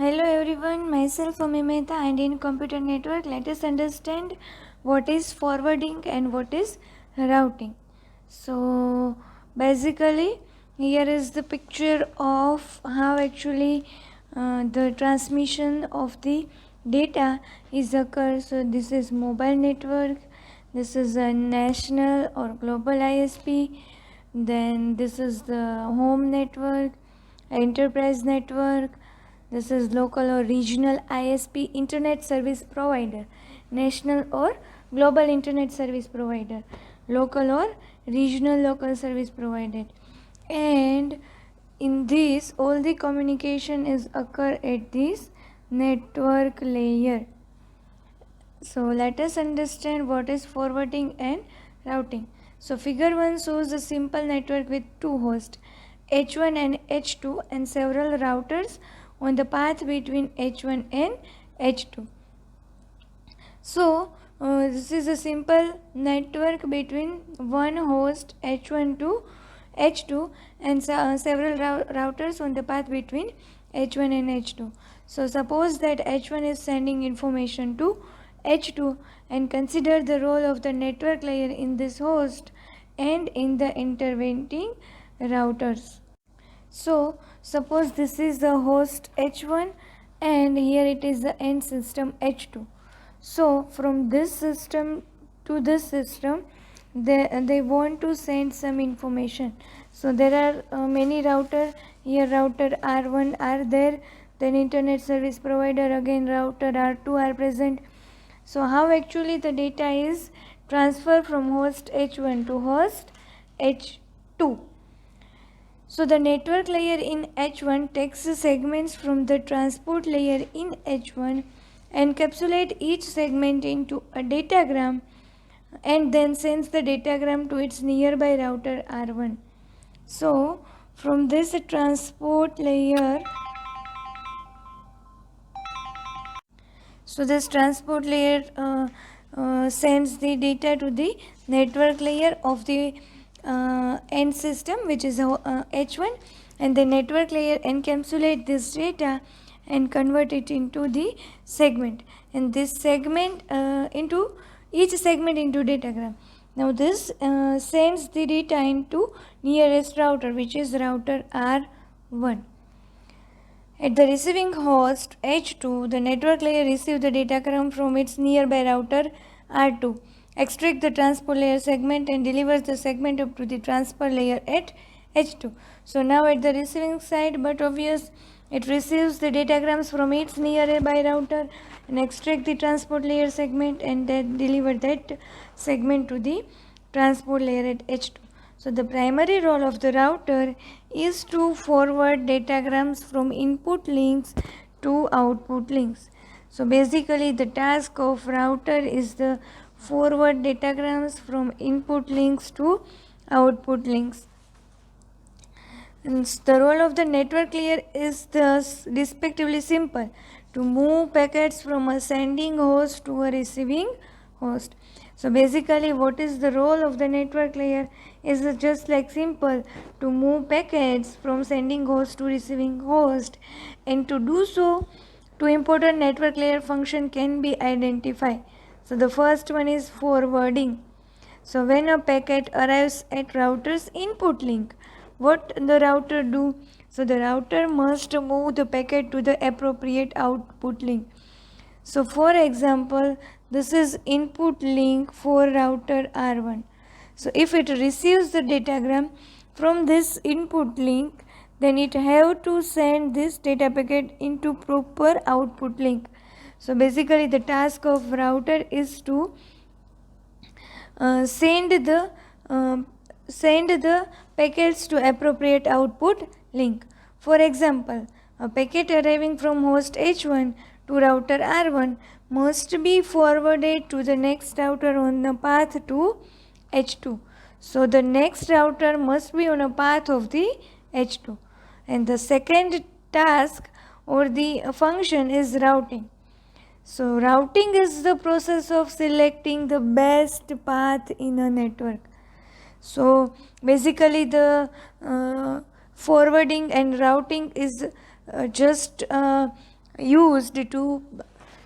Hello everyone, myself Ami Mehta, and in computer network let us understand what is forwarding and what is routing. So basically here is the picture of how actually the transmission of the data is occurs. So this is mobile network, this is a national or global ISP, then this is the home network, enterprise network, this is local or regional ISP, internet service provider, national or global internet service provider, local or regional local service provider. And in this all the communication is occur at this network layer. So let us understand what is forwarding and routing. So figure 1 shows a simple network with two hosts, H1 and H2, and several routers on the path between H1 and H2. So this is a simple network between one host H1 to H2 and several routers on the path between H1 and H2. So suppose that H1 is sending information to H2, and consider the role of the network layer in this host and in the intervening routers. So suppose this is the host H1 and here it is the end system H2. So from this system to this system they want to send some information. So there are many router, here router R1 are there, then internet service provider, again router R2 are present. So how actually the data is transferred from host H1 to host H2. So the network layer in H1 takes the segments from the transport layer in H1, encapsulate each segment into a datagram, and then sends the datagram to its nearby router R1. So from this transport layer, this transport layer sends the data to the network layer of the end system, which is H1, and the network layer encapsulate this data and convert it into the segment, and this segment into each segment into datagram. Now this sends the data into nearest router, which is router R1. At the receiving host H2, the network layer receives the datagram from its nearby router R2, extracts the transport layer segment and delivers the segment up to the transport layer at H2. So now at the receiving side, but obvious, it receives the datagrams from its nearby router and extract the transport layer segment and then deliver that segment to the transport layer at H2. So the primary role of the router is to forward datagrams from input links to output links. So basically the task of router is the forward datagrams from input links to output links. And the role of the network layer is thus respectively simple: to move packets from a sending host to a receiving host. So basically what is the role of the network layer is just like simple: to move packets from sending host to receiving host, and to do so two important network layer function can be identified. So the first one is forwarding. So when a packet arrives at router's input link, what the router do? So the router must move the packet to the appropriate output link. So for example, this is input link for router R1. So if it receives the datagram from this input link, then it have to send this data packet into proper output link. So basically the task of router is to send the packets to appropriate output link. For example, a packet arriving from host H1 to router R1 must be forwarded to the next router on the path to H2. So the next router must be on a path of the H2. And the second task or the function is routing. So routing is the process of selecting the best path in a network. So basically the forwarding and routing is just used to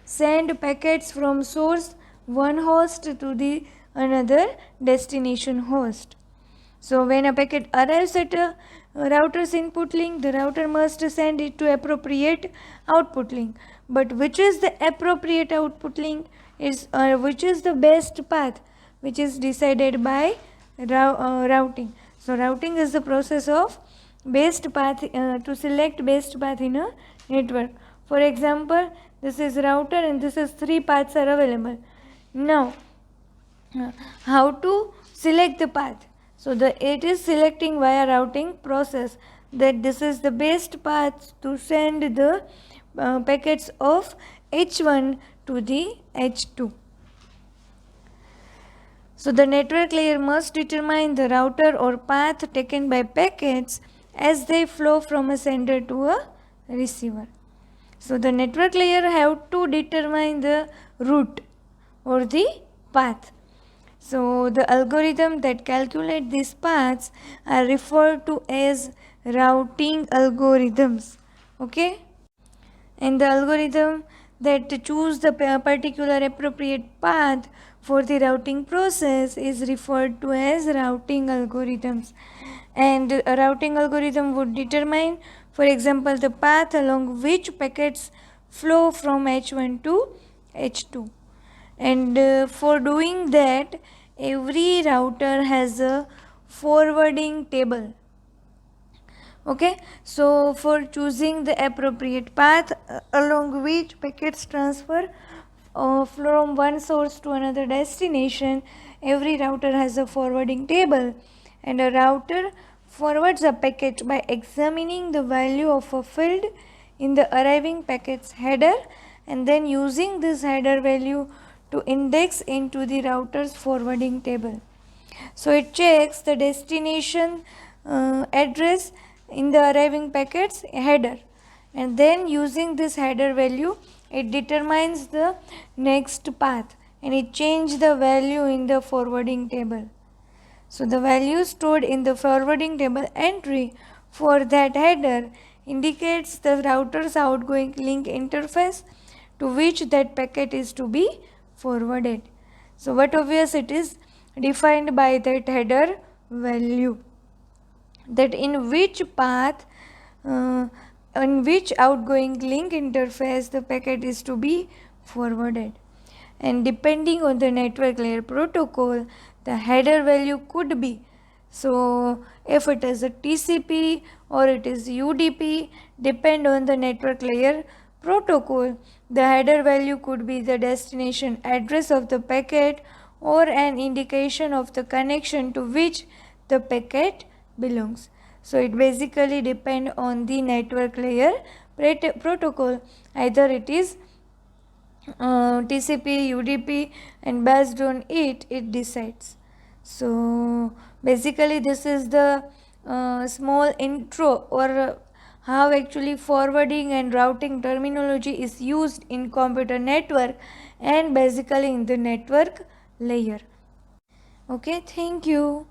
send packets from source one host to the another destination host. So when a packet arrives at a router's input link, the router must send it to appropriate output link. But which is the appropriate output link is which is the best path, which is decided by routing. So routing is the process of best path to select best path in a network. For example, this is router and this is 3 paths are available. Now how to select the path? So it is selecting via routing process that this is the best path to send the packets of H1 to the H2. So the network layer must determine the router or path taken by packets as they flow from a sender to a receiver. So the network layer have to determine the route or the path. So the algorithm that calculate these paths are referred to as routing algorithms. Okay? And the algorithm that choose the particular appropriate path for the routing process is referred to as routing algorithms. And a routing algorithm would determine, for example, the path along which packets flow from H1 to H2. And for doing that, every router has a forwarding table. Okay, so for choosing the appropriate path along which packets transfer from one source to another destination, every router has a forwarding table, and a router forwards a packet by examining the value of a field in the arriving packet's header and then using this header value to index into the router's forwarding table. So it checks the destination address in the arriving packet's header, and then using this header value it determines the next path and it changes the value in the forwarding table. So the value stored in the forwarding table entry for that header indicates the router's outgoing link interface to which that packet is to be forwarded. So what obvious, it is defined by that header value, that in which path in which outgoing link interface the packet is to be forwarded. And depending on the network layer protocol, the header value could be, so if it is a TCP or it is UDP, depend on the network layer protocol, the header value could be the destination address of the packet or an indication of the connection to which the packet belongs. So it basically depends on the network layer protocol, either it is TCP, UDP, and based on it decides. So basically this is the small intro or how actually forwarding and routing terminology is used in computer network and basically in the network layer. Okay, thank you.